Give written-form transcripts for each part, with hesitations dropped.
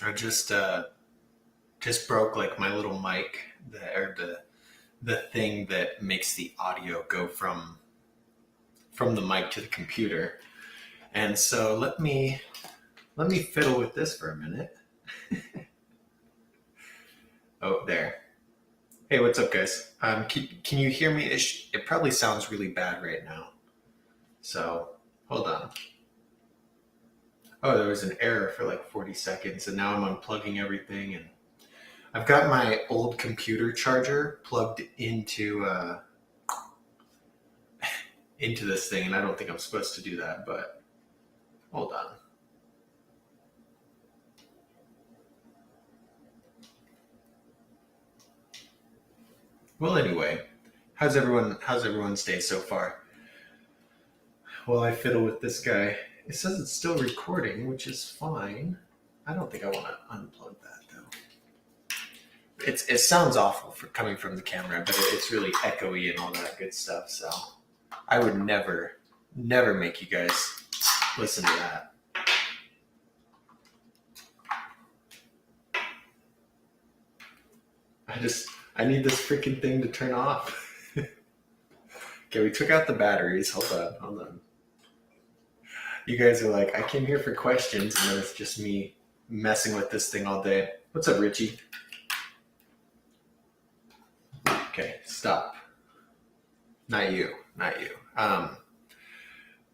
I just broke like my little mic, the thing that makes the audio go from the mic to the computer. And so let me fiddle with this for a minute. Oh, there. Hey, what's up, guys? Can you hear me? It probably sounds really bad right now. So hold on. Oh, there was an error for like 40 seconds, and now I'm unplugging everything, and I've got my old computer charger plugged into this thing, and I don't think I'm supposed to do that, but hold on. Well, anyway, how's everyone's day so far? Well, I fiddle with this guy. It says it's still recording, which is fine. I don't think I want to unplug that though. It sounds awful for coming from the camera, but it's really echoey and all that good stuff. So I would never make you guys listen to that. I need this freaking thing to turn off. Okay, we took out the batteries. Hold on. You guys are like, I came here for questions, and then it's just me messing with this thing all day. What's up, Richie? Okay, stop. Not you.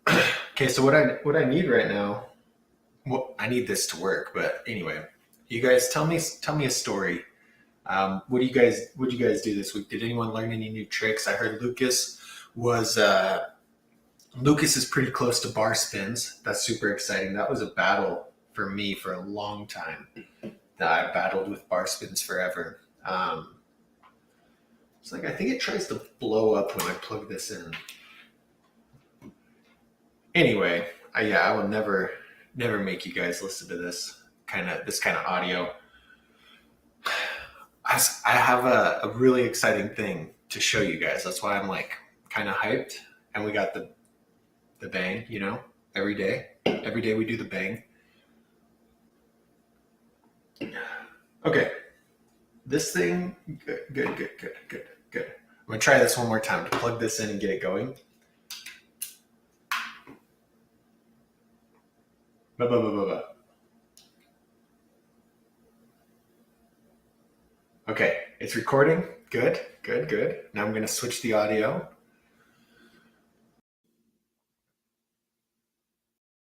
Okay, so what I need right now, well, I need this to work, but anyway, you guys tell me a story. What do you guys do this week? Did anyone learn any new tricks? I heard Lucas is pretty close to bar spins. That's super exciting. That was a battle for me for a long time. I battled with bar spins forever. It's like I think it tries to blow up when I plug this in. Anyway, I will never make you guys listen to this kind of audio. I have a really exciting thing to show you guys. That's why I'm like kind of hyped. And we got the bang, every day. Every day we do the bang. Okay. This thing, good. I'm gonna try this one more time to plug this in and get it going. Okay, it's recording. Good. Now I'm gonna switch the audio.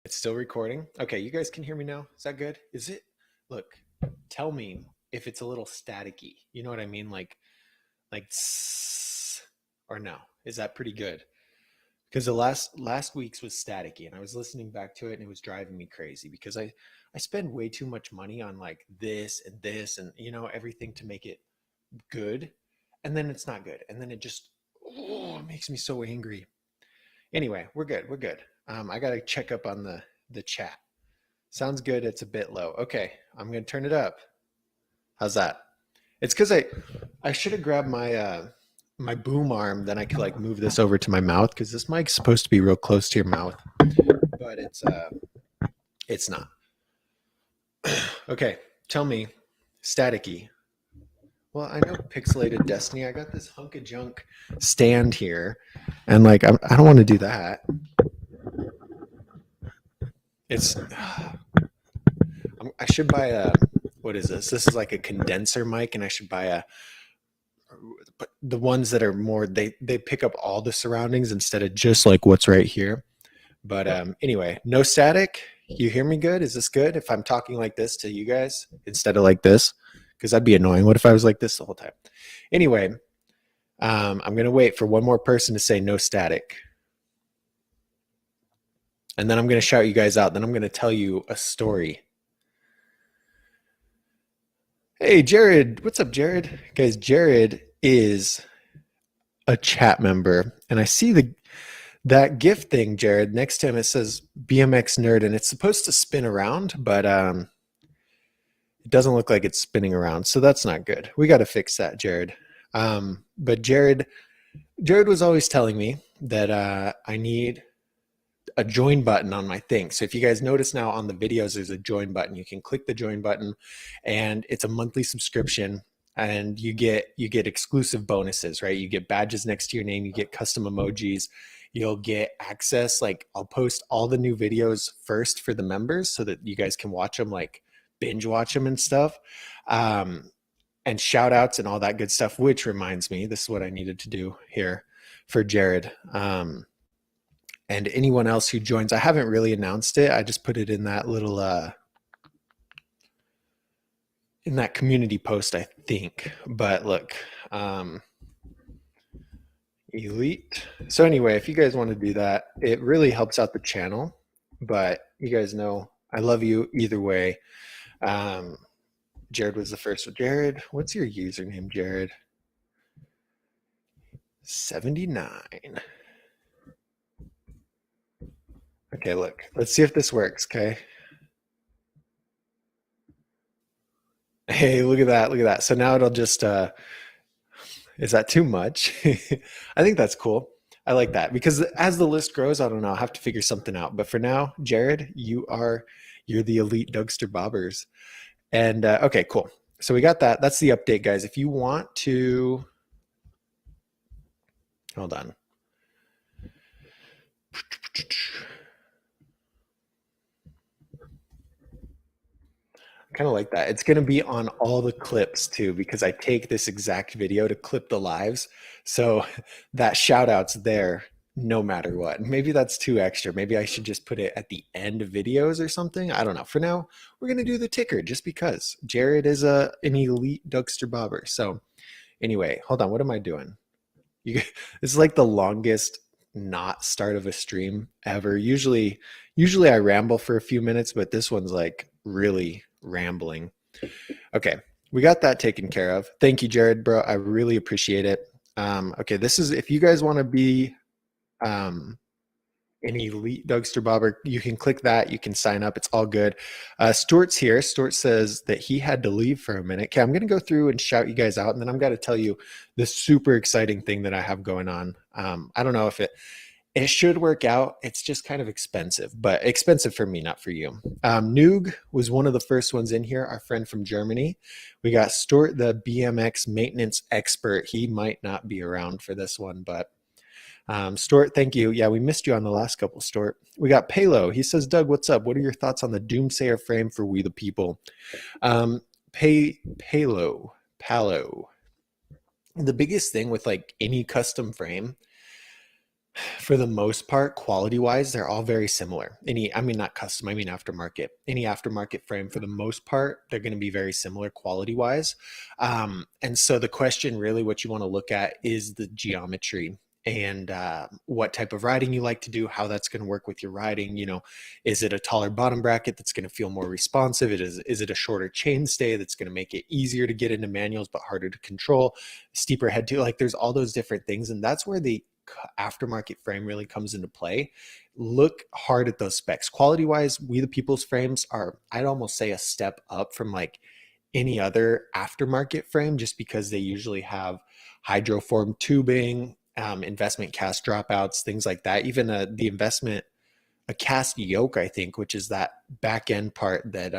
It's still recording. Okay, you guys can hear me now. Is that good? Is it? Look, tell me if it's a little staticky. You know what I mean? Like or no. Is that pretty good? Because the last week's was staticky, and I was listening back to it, and it was driving me crazy because I spend way too much money on like this and everything to make it good, and then it's not good, and then it makes me so angry. Anyway, we're good. I gotta check up on the chat. Sounds good. It's a bit low. Okay, I'm gonna turn it up. How's that? It's because I should have grabbed my boom arm, then I could like move this over to my mouth because this mic's supposed to be real close to your mouth, but it's not. Okay, tell me, staticky. Well, I know Pixelated Destiny. I got this hunk of junk stand here, and like I don't want to do that. I should buy what is this? This is like a condenser mic, and I should buy the ones that are more they pick up all the surroundings instead of just like what's right here. But anyway, no static. You hear me good? Is this good if I'm talking like this to you guys instead of like this? Because that'd be annoying. What if I was like this the whole time? Anyway, I'm going to wait for one more person to say no static. And then I'm going to shout you guys out. Then I'm going to tell you a story. Hey, Jared. What's up, Jared? Guys, Jared is a chat member. And I see that GIF thing, Jared. Next to him, it says BMX Nerd. And it's supposed to spin around, but it doesn't look like it's spinning around. So that's not good. We got to fix that, Jared. But Jared was always telling me that a join button on my thing. So if you guys notice now on the videos, there's a join button. You can click the join button, and it's a monthly subscription, and you get exclusive bonuses, right? You get badges next to your name, you get custom emojis, you'll get access. Like I'll post all the new videos first for the members so that you guys can watch them, like binge watch them and stuff. And shout outs and all that good stuff, which reminds me, this is what I needed to do here for Jared. And anyone else who joins, I haven't really announced it. I just put it in that little in that community post, I think. But look, elite. So anyway, if you guys want to do that, it really helps out the channel. But you guys know I love you either way. Jared was the first. Jared, what's your username, Jared? 79. Okay, look, let's see if this works, okay? Hey, look at that, look at that. So now it'll just, is that too much? I think that's cool. I like that because as the list grows, I don't know, I'll have to figure something out. But for now, Jared, you're the elite Dougster Bobbers. And okay, cool. So we got that. That's the update, guys. If you want to, hold on. Kind of like that. It's going to be on all the clips too, because I take this exact video to clip the lives. So that shout out's there no matter what. Maybe that's too extra. Maybe I should just put it at the end of videos or something. I don't know. For now, we're going to do the ticker just because Jared is an elite Dougster Bobber. So anyway, hold on. What am I doing? This is like the longest not start of a stream ever. Usually I ramble for a few minutes, but this one's like really rambling. Okay, we got that taken care of. Thank you, Jared, bro. I really appreciate it. Okay, this is, if you guys want to be an elite Dougster Bobber, you can click that. You can sign up. It's all good. Stuart's here. Stuart says that he had to leave for a minute. Okay, I'm going to go through and shout you guys out, and then I'm going to tell you this super exciting thing that I have going on. I don't know if it should work out. It's just kind of expensive, but expensive for me, not for you. Noog was one of the first ones in here, our friend from Germany. We got Stuart, the BMX maintenance expert. He might not be around for this one, but Stuart, thank you. Yeah, we missed you on the last couple, Stuart. We got Palo. He says, Doug, what's up? What are your thoughts on the Doomsayer frame for We the People? Palo. The biggest thing with like any custom frame, for the most part, quality wise, they're all very similar. Not custom, I mean aftermarket. Any aftermarket frame, for the most part, they're going to be very similar quality wise. And so the question really, what you want to look at is the geometry and what type of riding you like to do, how that's going to work with your riding. You know, is it a taller bottom bracket that's going to feel more responsive? Is it a shorter chainstay that's going to make it easier to get into manuals but harder to control? Steeper head too, like there's all those different things, and that's where the aftermarket frame really comes into play. Look hard at those specs. Quality wise, We the People's frames are, I'd almost say, a step up from like any other aftermarket frame, just because they usually have hydroform tubing, investment cast dropouts, things like that. Even the investment, a cast yoke, I think, which is that back end part that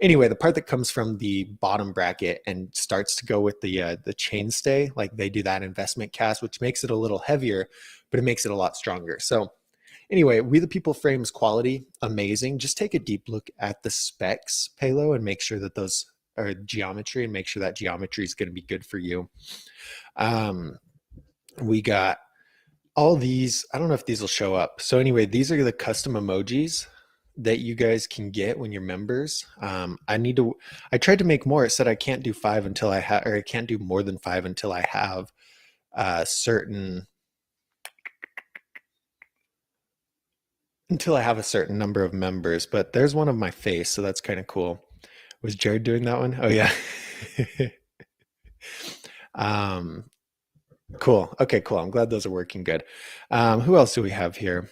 anyway, the part that comes from the bottom bracket and starts to go with the chainstay, like they do that investment cast, which makes it a little heavier, but it makes it a lot stronger. So anyway, We the People frames quality, amazing. Just take a deep look at the specs, Palo, and make sure that those are geometry, and make sure that geometry is going to be good for you. We got all these. I don't know if these will show up. So anyway, these are the custom emojis that you guys can get when you're members. I tried to make more. It said I can't do 5 until I have, or I can't do more than 5 until I have a certain number of members. But there's one of my face, so that's kind of cool. Was Jared doing that one? Oh yeah. Cool. Okay, cool. I'm glad those are working good. Who else do we have here?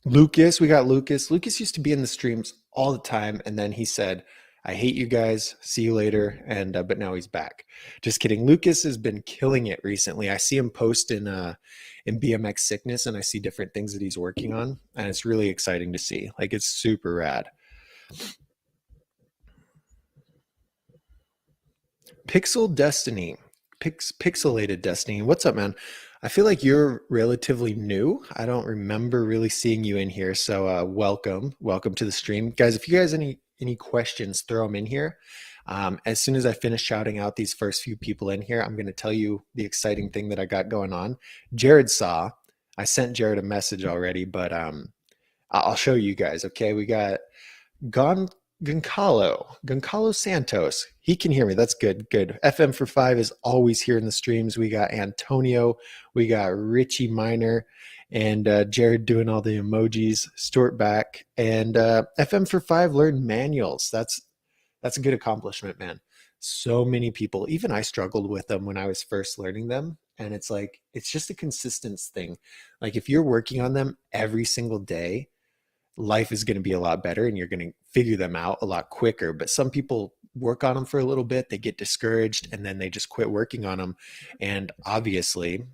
Lucas. We got Lucas. Lucas used to be in the streams all the time, and then he said I hate you guys. See you later. And but now he's back. Just kidding. Lucas has been killing it recently. I see him post in BMX Sickness, and I see different things that he's working on, and it's really exciting to see. Like, it's super rad. Pixel Destiny, Pixelated Destiny. What's up, man? I feel like you're relatively new. I don't remember really seeing you in here, so welcome to the stream, guys. If you guys any questions, throw them in here. As soon as I finish shouting out these first few people in here, I'm going to tell you the exciting thing that I got going on. Jared saw. I sent Jared a message already, but I'll show you guys. Okay, we got Gon Goncalo Santos. He can hear me. That's good. Good. FM for 5 is always here in the streams. We got Antonio. We got Richie Miner and Jared doing all the emojis. Stuart back. And FM for 5 learned manuals. That's a good accomplishment, man. So many people, even I struggled with them when I was first learning them. And it's like, it's just a consistent thing. Like, if you're working on them every single day, life is going to be a lot better and you're going to figure them out a lot quicker. But some people work on them for a little bit, they get discouraged, and then they just quit working on them. And obviously,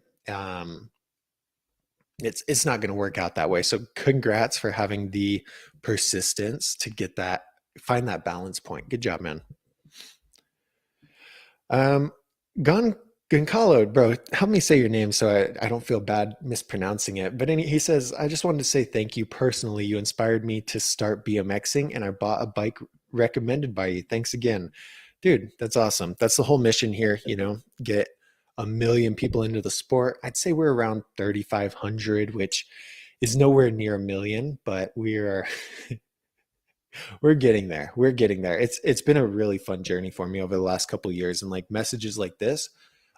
it's not going to work out that way. So congrats for having the persistence to get that, find that balance point. Good job, man. Goncalo, bro, help me say your name so I don't feel bad mispronouncing it. But he says, I just wanted to say thank you personally. You inspired me to start BMXing, and I bought a bike recommended by you. Thanks again. Dude, that's awesome. That's the whole mission here, get 1 million people into the sport. I'd say we're around 3,500, which is nowhere near 1 million, but we're getting there. We're getting there. It's been a really fun journey for me over the last couple of years, and like messages like this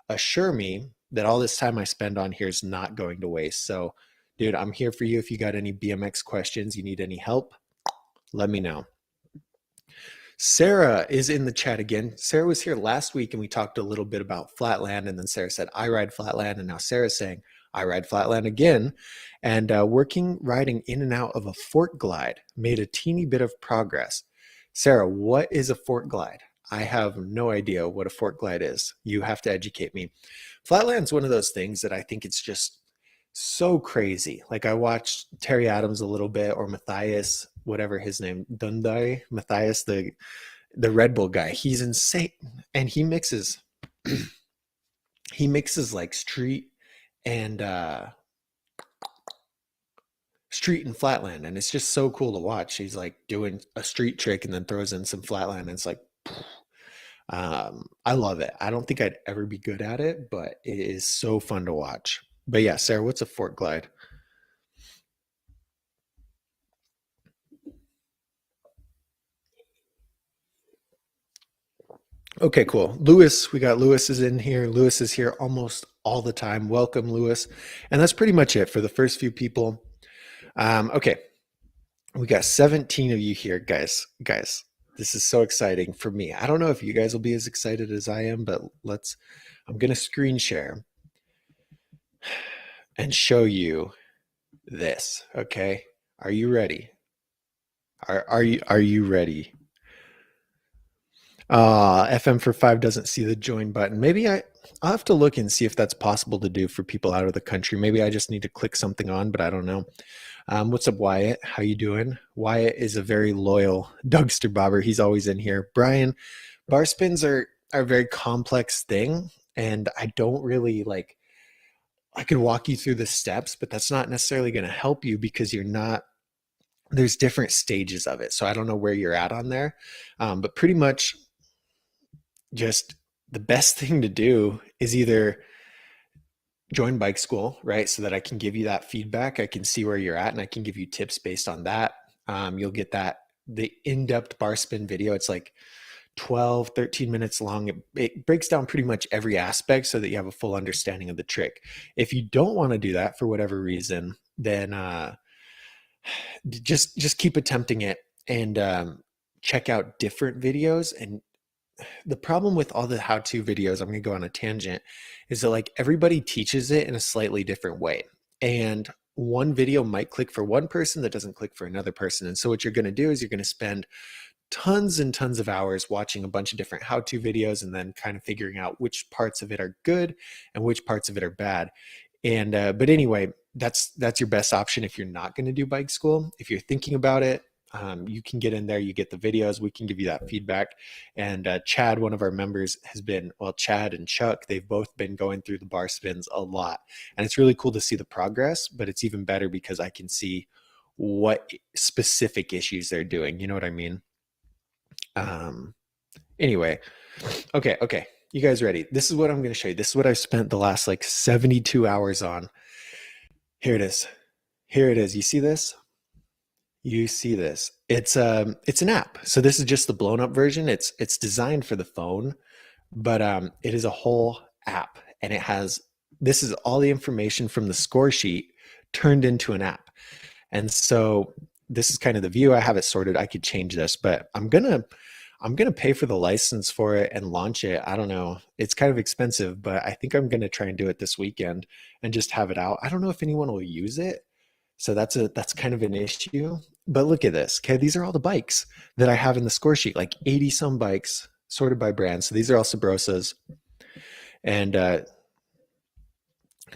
assure me that all this time I spend on here is not going to waste. So, dude, I'm here for you. If you got any BMX questions, you need any help, let me know. Sarah is in the chat again. Sarah was here last week and we talked a little bit about flatland, and then Sarah said, I ride flatland, and now Sarah's saying, I ride flatland again. And riding in and out of a fort glide, made a teeny bit of progress. Sarah, what is a fort glide? I have no idea what a fort glide is. You have to educate me. Flatland's one of those things that I think it's just so crazy. Like, I watched Terry Adams a little bit, or Matthias, whatever his name, Dundai, Matthias, the Red Bull guy. He's insane. And he mixes like street and flatland, and it's just so cool to watch. He's like doing a street trick and then throws in some flatland, and it's like, I love it. I don't think I'd ever be good at it, but it is so fun to watch. But yeah, Sarah, what's a fort glide? Okay, cool. Lewis, we got Lewis is in here. Lewis is here almost all the time. Welcome, Lewis. And that's pretty much it for the first few people. Okay, we got 17 of you here, guys. This is so exciting for me. I don't know if you guys will be as excited as I am, but I'm going to screen share and show you this. Okay. Are you ready? Are you ready? FM for 5 doesn't see the join button. Maybe I'll have to look and see if that's possible to do for people out of the country. Maybe I just need to click something on, but I don't know. What's up, Wyatt? How you doing? Wyatt is a very loyal Dougster bobber. He's always in here. Brian, bar spins are a very complex thing, and I don't really like, I could walk you through the steps, but that's not necessarily going to help you because there's different stages of it. So I don't know where you're at on there, but pretty much just the best thing to do is either join bike school, right? So that I can give you that feedback. I can see where you're at and I can give you tips based on that. You'll get the in-depth bar spin video. It's like 12, 13 minutes long. It breaks down pretty much every aspect so that you have a full understanding of the trick. If you don't want to do that for whatever reason, then just keep attempting it and check out different videos. And the problem with all the how-to videos, I'm going to go on a tangent, is that like everybody teaches it in a slightly different way. And one video might click for one person that doesn't click for another person. And so what you're going to do is you're going to spend tons and tons of hours watching a bunch of different how-to videos and then kind of figuring out which parts of it are good and which parts of it are bad. And but anyway, that's your best option if you're not going to do bike school. If you're thinking about it, you can get in there, you get the videos, we can give you that feedback. And Chad, one of our members, has been, well, Chad and Chuck, they've both been going through the bar spins a lot. And it's really cool to see the progress, but it's even better because I can see what specific issues they're doing. You know what I mean? Um, anyway, okay. You guys ready? This is what I'm going to show you. This is what I've spent the last like 72 hours on. Here it is. Here it is. You see this? You see this. It's an app. So this is just the blown up version. It's designed for the phone, but it is a whole app, and it has, this is all the information from the score sheet turned into an app. And so this is kind of the view. I have it sorted. I could change this, but I'm gonna pay for the license for it and launch it. I don't know. It's kind of expensive, but I think I'm gonna try and do it this weekend and just have it out. I don't know if anyone will use it. So that's kind of an issue. But look at this. Okay, these are all the bikes that I have in the score sheet, like 80 some bikes sorted by brand. So these are all Sabrosas. And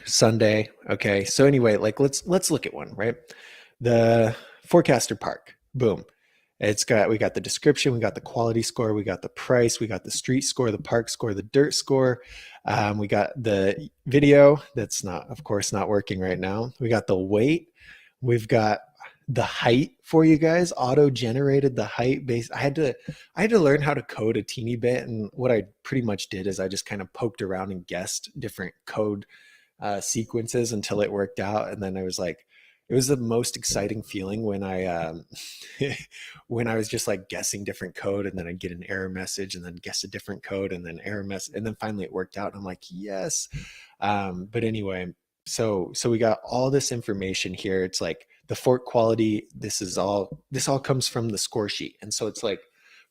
Sunday. Okay. So anyway, like let's look at one, right? The Forecaster Park. Boom. We got the description, we got the quality score, we got the price, we got the street score, the park score, the dirt score. We got the video that's not, of course, not working right now. We got the weight. We've got the height for you guys, auto-generated the height base. I had to learn how to code a teeny bit, and what I pretty much did is I just kind of poked around and guessed different code sequences until it worked out. And then I was like, it was the most exciting feeling when I when I was just like guessing different code, and then I'd get an error message and then guess a different code and then error message, and then finally it worked out and I'm like, yes. But anyway, so we got all this information here. It's like the fork quality, this all comes from the score sheet. And so it's like,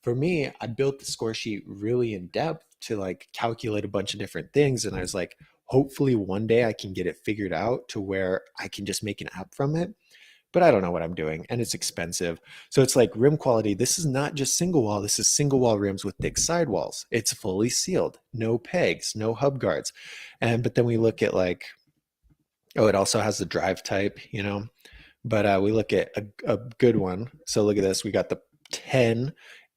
for me, I built the score sheet really in depth to like calculate a bunch of different things. And I was like, hopefully one day I can get it figured out to where I can just make an app from it. But I don't know what I'm doing, and it's expensive. So it's like rim quality. This is not just single wall. This is single wall rims with thick sidewalls. It's fully sealed, no pegs, no hub guards. But then we look at like, oh, it also has the drive type, you know. But we look at a good one. So look at this. We got the 10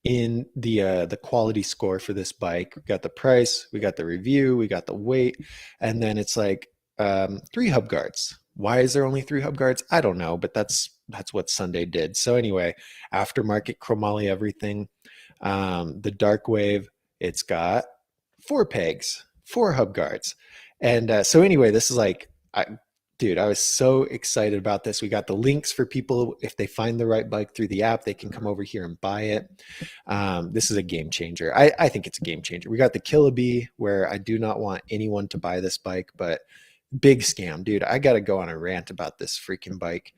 in the quality score for this bike. We got the price, we got the review, we got the weight, and then it's like 3 hub guards. Why is there only 3 hub guards? I don't know, but that's what Sunday did. So anyway, aftermarket chromoly everything. The dark wave, it's got 4 pegs, 4 hub guards. And so anyway, this is like, dude, I was so excited about this. We got the links for people. If they find the right bike through the app, they can come over here and buy it. This is a game changer. I think it's a game changer. We got the Killabee, where I do not want anyone to buy this bike, but big scam, dude. I got to go on a rant about this freaking bike.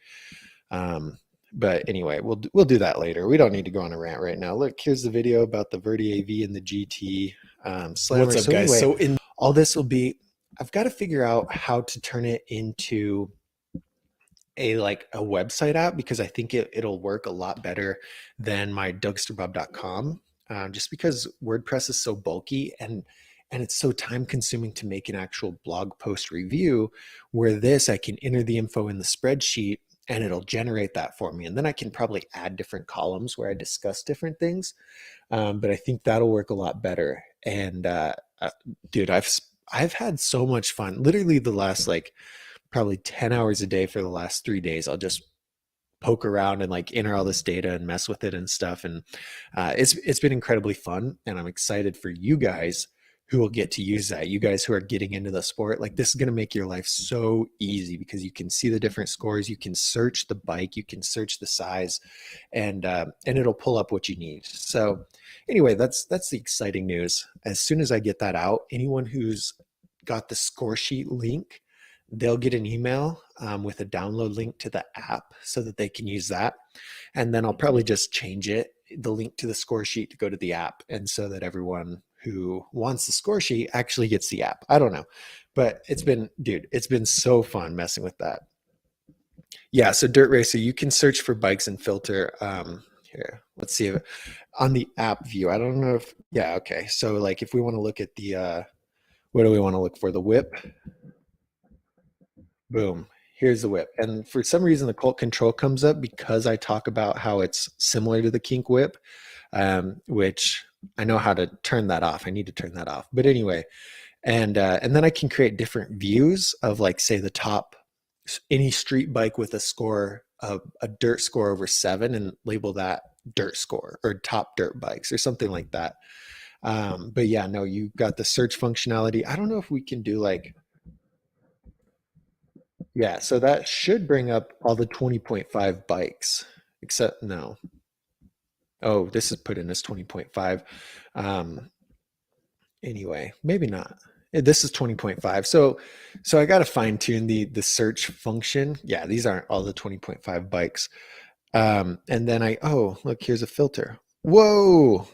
But anyway, we'll do that later. We don't need to go on a rant right now. Look, here's the video about the Verdi AV and the GT Slammer. What's up, so guys? Anyway, So in all this will be, I've got to figure out how to turn it into a website app, because I think it'll work a lot better than my dougsterbob.com, just because WordPress is so bulky and it's so time consuming to make an actual blog post review, where this, I can enter the info in the spreadsheet and it'll generate that for me. And then I can probably add different columns where I discuss different things. But I think that'll work a lot better. And dude, I've had so much fun. Literally the last probably 10 hours a day for the last 3 days. I'll just poke around and like enter all this data and mess with it and stuff. And it's been incredibly fun. And I'm excited for you guys who will get to use that. You guys who are getting into the sport, like, this is going to make your life so easy, because you can see the different scores. You can search the bike, you can search the size, and it'll pull up what you need. So anyway, that's the exciting news. As soon as I get that out, anyone who's got the score sheet link, they'll get an email with a download link to the app so that they can use that. And then I'll probably just change the link to the score sheet to go to the app, and so that everyone who wants the score sheet actually gets the app. I don't know, but it's been so fun messing with that. Yeah, so Dirt Racer, you can search for bikes and filter. here. Let's see if, on the app view. I don't know if, yeah, okay. So like if we want to look at the, what do we want to look for? The whip. Boom. Here's the whip. And for some reason, the cult control comes up because I talk about how it's similar to the kink whip, which I know how to turn that off. I need to turn that off. But anyway, and then I can create different views of like, say, the top, any street bike with a score of a dirt score over 7 and label that dirt score or top dirt bikes or something like that. But yeah, no, you got the search functionality. I don't know if we can do like, yeah, so that should bring up all the 20.5 bikes, except no. Oh, this is put in as 20.5. Um, anyway, maybe not. This is 20.5. So I got to fine tune the search function. Yeah, these aren't all the 20.5 bikes. And then oh, look, here's a filter. Whoa,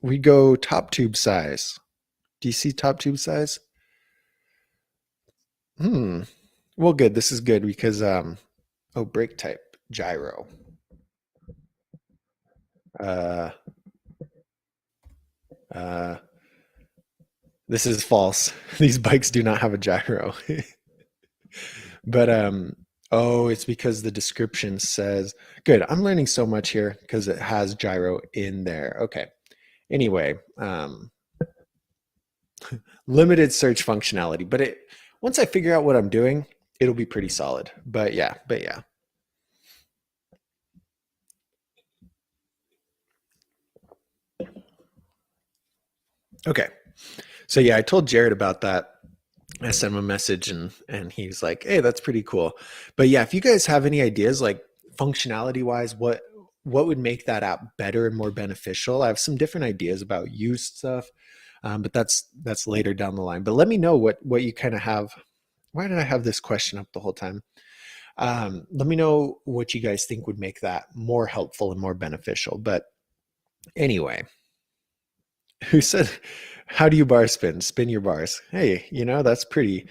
we go top tube size. Do you see top tube size? Well, good. This is good because oh, brake type gyro. Uh, uh, this is false. These bikes do not have a gyro. But oh, it's because the description says, good. I'm learning so much here because it has gyro in there. Okay. Anyway, limited search functionality, but once I figure out what I'm doing, it'll be pretty solid. But yeah. Okay. So yeah, I told Jared about that. I sent him a message and he's like, "Hey, that's pretty cool." But yeah, if you guys have any ideas like functionality wise, what would make that app better and more beneficial? I have some different ideas about used stuff, but that's later down the line. But let me know what you kind of have. Why did I have this question up the whole time? Let me know what you guys think would make that more helpful and more beneficial. But anyway, who said, "How do you bar spin? Spin your bars." Hey, that's pretty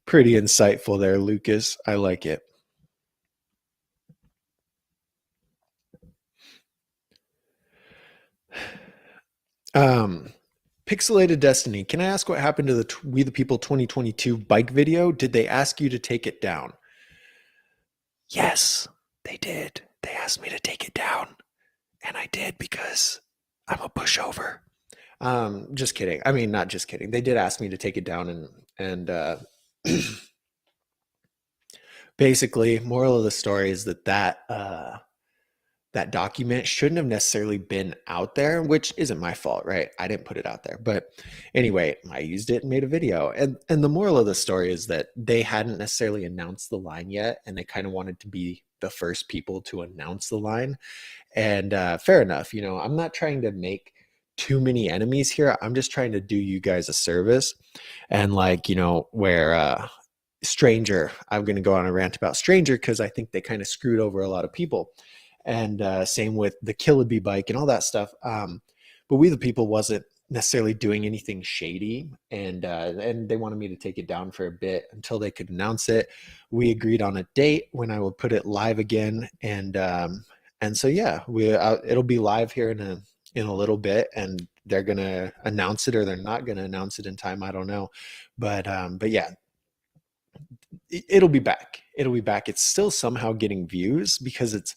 insightful there, Lucas. I like it. Um, Pixelated Destiny. Can I ask what happened to the We the People 2022 bike video? Did they ask you to take it down? Yes, they did. They asked me to take it down, and I did because I'm a pushover. Just kidding. I mean, not just kidding. They did ask me to take it down, and basically, moral of the story is that document shouldn't have necessarily been out there, which isn't my fault, right? I didn't put it out there. But anyway, I used it and made a video. And the moral of the story is that they hadn't necessarily announced the line yet, and they kind of wanted to be the first people to announce the line. And fair enough, I'm not trying to make too many enemies here. I'm just trying to do you guys a service. And like, where Stranger, I'm going to go on a rant about Stranger because I think they kind of screwed over a lot of people. And same with the Killaby bike and all that stuff. But We the People wasn't necessarily doing anything shady, and they wanted me to take it down for a bit until they could announce it. We agreed on a date when I would put it live again, and so yeah, it'll be live here in a little bit, and they're gonna announce it or they're not gonna announce it in time. I don't know, but yeah, it'll be back. It'll be back. It's still somehow getting views because it's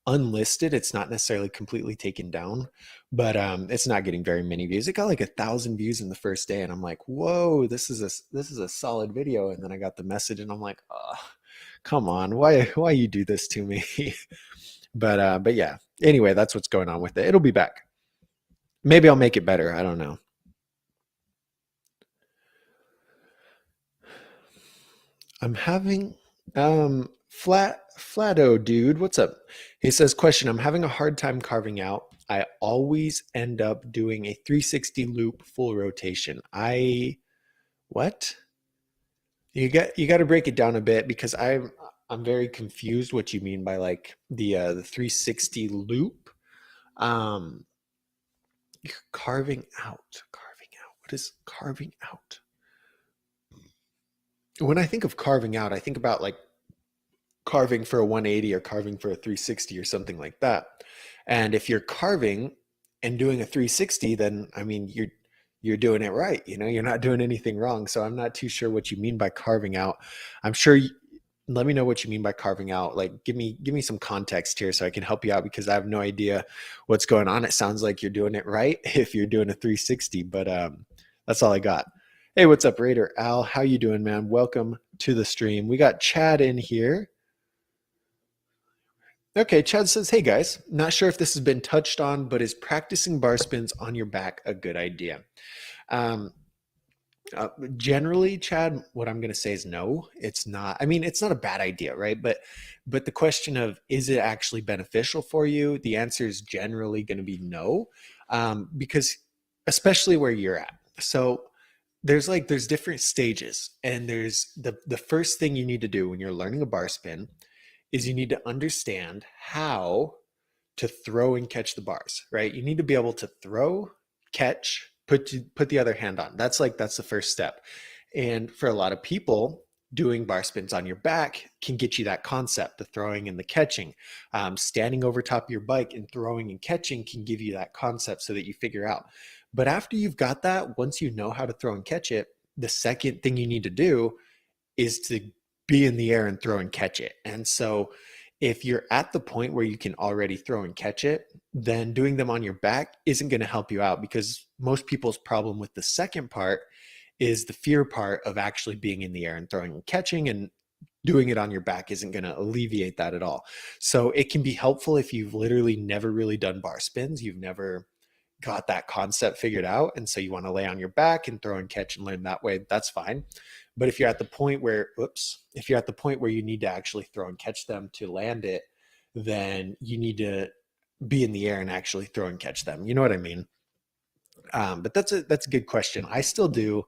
unlisted. It's not necessarily completely taken down, but it's not getting very many views. It got like 1,000 views in the first day, and I'm like, whoa, this is a solid video. And then I got the message, and I'm like, oh, come on, why you do this to me? But yeah. Anyway, that's what's going on with it. It'll be back. Maybe I'll make it better. I don't know. I'm having Flato dude, what's up? He says, question, I'm having a hard time carving out. I always end up doing a 360 loop full rotation. What? You got to break it down a bit because I'm very confused what you mean by like the 360 loop. Um Carving out. Carving out. What is carving out? When I think of carving out, I think about like carving for a 180 or carving for a 360 or something like that. And if you're carving and doing a 360, then I mean you're doing it right. You know, you're not doing anything wrong. So I'm not too sure what you mean by carving out. I'm sure let me know what you mean by carving out. Like give me some context here so I can help you out, because I have no idea what's going on. It sounds like you're doing it right if you're doing a 360, but that's all I got. Hey, what's up, Raider Al? How you doing, man? Welcome to the stream. We got Chad in here. Okay, Chad says, hey guys, not sure if this has been touched on, but is practicing bar spins on your back a good idea? Um, Generally, Chad, what I'm going to say is no, it's not. I mean, it's not a bad idea, right? But the question of is it actually beneficial for you? The answer is generally going to be no, because especially where you're at. So there's different stages, and there's the first thing you need to do when you're learning a bar spin is you need to understand how to throw and catch the bars, right? You need to be able to throw, catch, put the other hand on. That's the first step. And for a lot of people, doing bar spins on your back can get you that concept, the throwing and the catching. Standing over top of your bike and throwing and catching can give you that concept so that you figure out. But after you've got that, once you know how to throw and catch it, the second thing you need to do is to be in the air and throw and catch it. And so if you're at the point where you can already throw and catch it, then doing them on your back isn't going to help you out, because most people's problem with the second part is the fear part of actually being in the air and throwing and catching, and doing it on your back isn't going to alleviate that at all. So it can be helpful if you've literally never really done bar spins, you've never got that concept figured out, and so you want to lay on your back and throw and catch and learn that way, that's fine. But if you're at the point where if you're at the point where you need to actually throw and catch them to land it, then you need to be in the air and actually throw and catch them, you know what I mean? But that's a good question. I still do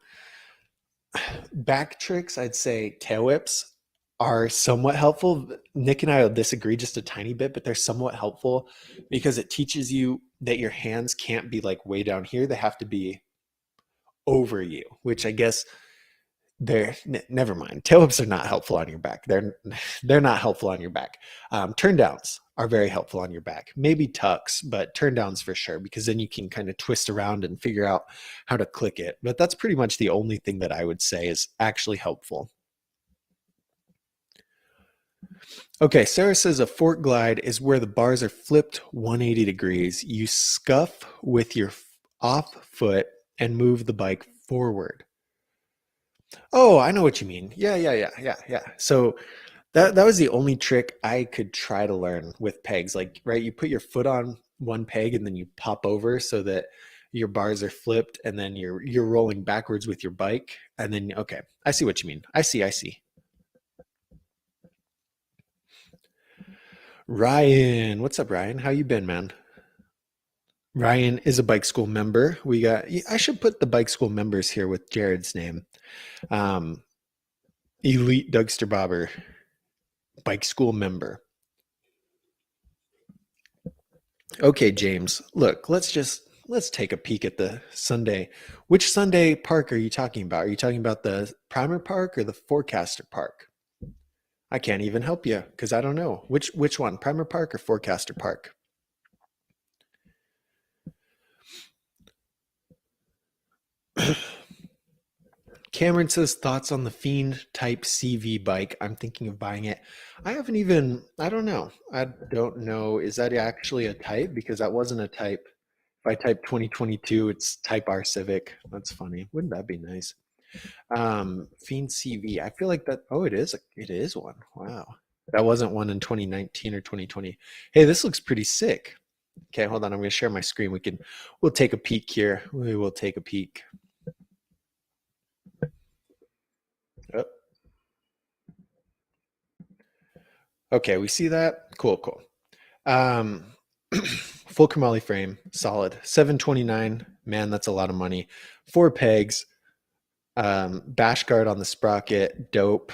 back tricks. I'd say tail whips are somewhat helpful. Nick and I will disagree just a tiny bit, but they're somewhat helpful because it teaches you that your hands can't be like way down here. They have to be over you, which I guess never mind. Tail whips are not helpful on your back. They're not helpful on your back. Turn downs are very helpful on your back. Maybe tucks, but turn downs for sure, because then you can kind of twist around and figure out how to click it. But that's pretty much the only thing that I would say is actually helpful. Okay, Sarah says a fork glide is where the bars are flipped 180 degrees. You scuff with your off foot and move the bike forward. Oh, I know what you mean. Yeah. So that was the only trick I could try to learn with pegs. Like, right, you put your foot on one peg and then you pop over so that your bars are flipped, and then you're rolling backwards with your bike. And then okay, I see what you mean. I see. Ryan, what's up, Ryan? How you been, man? Ryan is a bike school member. I should put the bike school members here with Jared's name. Um, Elite Dougster Bobber, bike school member. Okay, James, look, let's take a peek at the Sunday. Which Sunday park are you talking about? Are you talking about the Primer Park or the Forecaster Park? I can't even help you because I don't know. Which one, Primer Park or Forecaster Park? Cameron says thoughts on the Fiend Type CV bike. I'm thinking of buying it. I don't know. I don't know. Is that actually a type? Because that wasn't a type. If I type 2022, it's Type R Civic. That's funny. Wouldn't that be nice? Fiend CV. I feel like that. Oh, it is. It is one. Wow. That wasn't one in 2019 or 2020. Hey, this looks pretty sick. Okay, hold on. I'm going to share my screen. We'll take a peek here. We will take a peek. Oh. Okay, we see that. Cool. Full chromoly frame, solid. 729. Man, that's a lot of money. 4 pegs. Bash guard on the sprocket. Dope.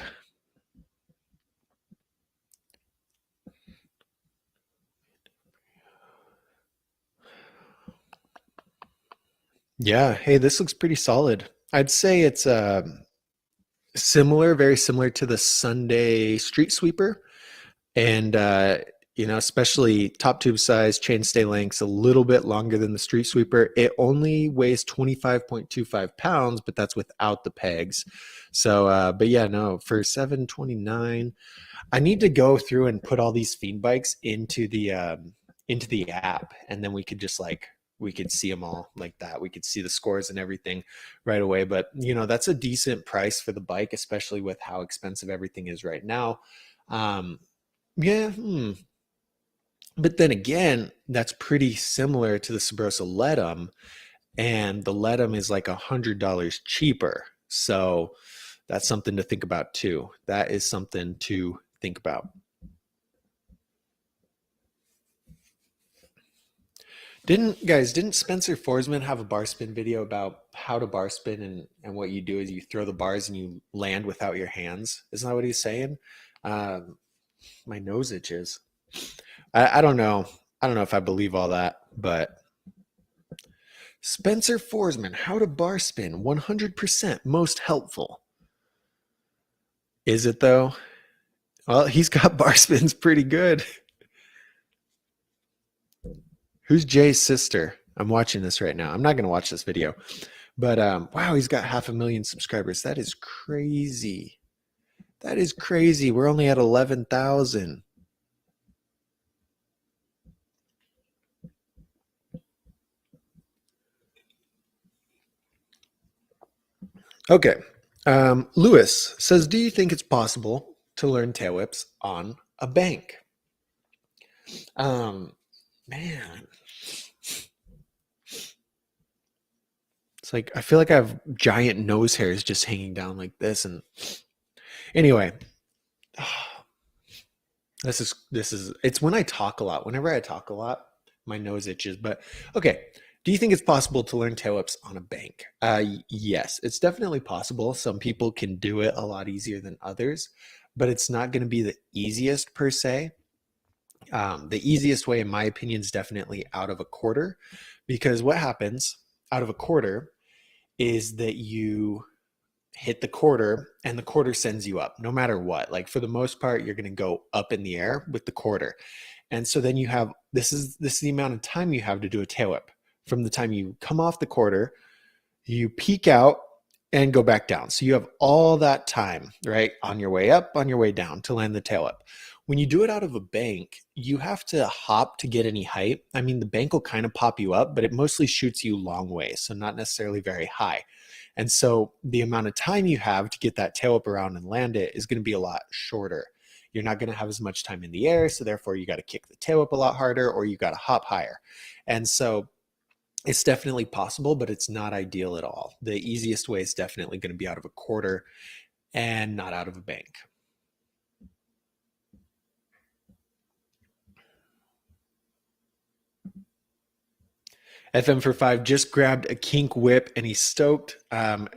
Yeah. Hey, this looks pretty solid. I'd say it's very similar to the Sunday Street Sweeper. And you know, especially top tube size, chainstay length's a little bit longer than the street sweeper. It only weighs 25.25 pounds, but that's without the pegs. So, but yeah, no, for 729, I need to go through and put all these fiend bikes into the app, and then we could just like we could see them all like that. We could see the scores and everything right away. But you know, that's a decent price for the bike, especially with how expensive everything is right now. Um, yeah, but then again, that's pretty similar to the Sabrosa Letum, and the Letum is like $100 cheaper. So that's something to think about too. That is something to think about. Didn't Spencer Forsman have a bar spin video about how to bar spin, and what you do is you throw the bars and you land without your hands? Isn't that what he's saying? Um, my nose itches. I don't know. I don't know if I believe all that, but Spencer Forsman, how to bar spin, 100% most helpful. Is it though? Well, he's got bar spins pretty good. Who's Jay's sister? I'm watching this right now. I'm not going to watch this video, but wow, he's got 500,000 subscribers. That is crazy. That is crazy. We're only at 11,000. Okay. Lewis says, do you think it's possible to learn tail whips on a bank? Man, it's like I feel like I have giant nose hairs just hanging down like this. And anyway, this is it's when I talk a lot. Whenever I talk a lot, my nose itches. But okay, do you think it's possible to learn tail whips on a bank? Yes, it's definitely possible. Some people can do it a lot easier than others, but it's not going to be the easiest per se. The easiest way, in my opinion, is definitely out of a quarter, because what happens out of a quarter is that you hit the quarter and the quarter sends you up no matter what. Like for the most part, you're going to go up in the air with the quarter. And so then you have this is the amount of time you have to do a tail whip. From the time you come off the quarter, you peak out and go back down. So you have all that time, right? On your way up, on your way down to land the tail whip. When you do it out of a bank, you have to hop to get any height. I mean, the bank will kind of pop you up, but it mostly shoots you long ways, so not necessarily very high. And so the amount of time you have to get that tail whip around and land it is going to be a lot shorter. You're not going to have as much time in the air, so therefore you got to kick the tail whip a lot harder, or you got to hop higher. And so it's definitely possible, but it's not ideal at all. The easiest way is definitely going to be out of a quarter and not out of a bank. FM for 5 just grabbed a kink whip and he's stoked.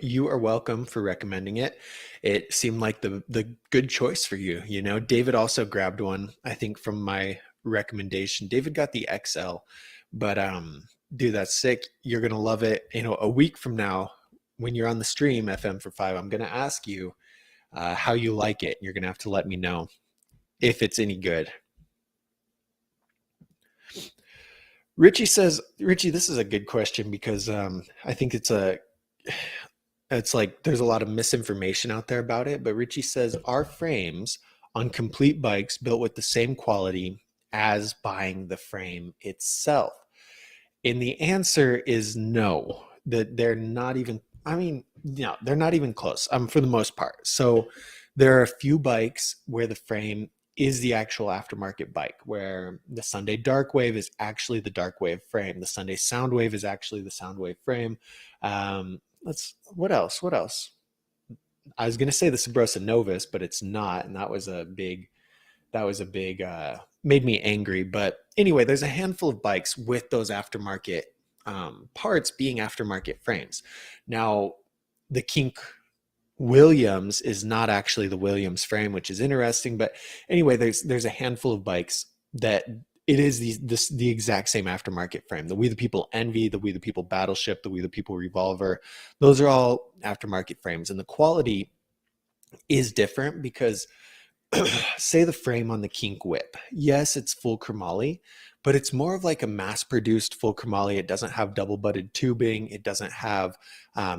You are welcome for recommending it. It seemed like the good choice for you. You know, David also grabbed one, I think, from my recommendation. David got the XL, but dude, that's sick. You're gonna love it. You know, a week from now, when you're on the stream, FM for 5, I'm gonna ask you how you like it. You're gonna have to let me know if it's any good. Richie says, Richie, this is a good question because I think it's like there's a lot of misinformation out there about it. But Richie says, are frames on complete bikes built with the same quality as buying the frame itself? And the answer is no, that they're not even, I mean, no, they're not even close for the most part. So there are a few bikes where the frame is the actual aftermarket bike, where the Sunday Darkwave is actually the Darkwave frame. The Sunday Soundwave is actually the Soundwave frame. What else? What else? I was going to say the Sabrosa Novus, but it's not. And that was a big, made me angry. But anyway, there's a handful of bikes with those aftermarket parts being aftermarket frames. Now, the Kink Williams is not actually the Williams frame, which is interesting. But anyway, there's a handful of bikes that it is the exact same aftermarket frame. The We the People Envy, the We the People Battleship, the We the People Revolver, those are all aftermarket frames. And the quality is different because say the frame on the Kink Whip. Yes, it's full chromoly, but it's more of like a mass-produced full chromoly. It doesn't have double-butted tubing. It doesn't have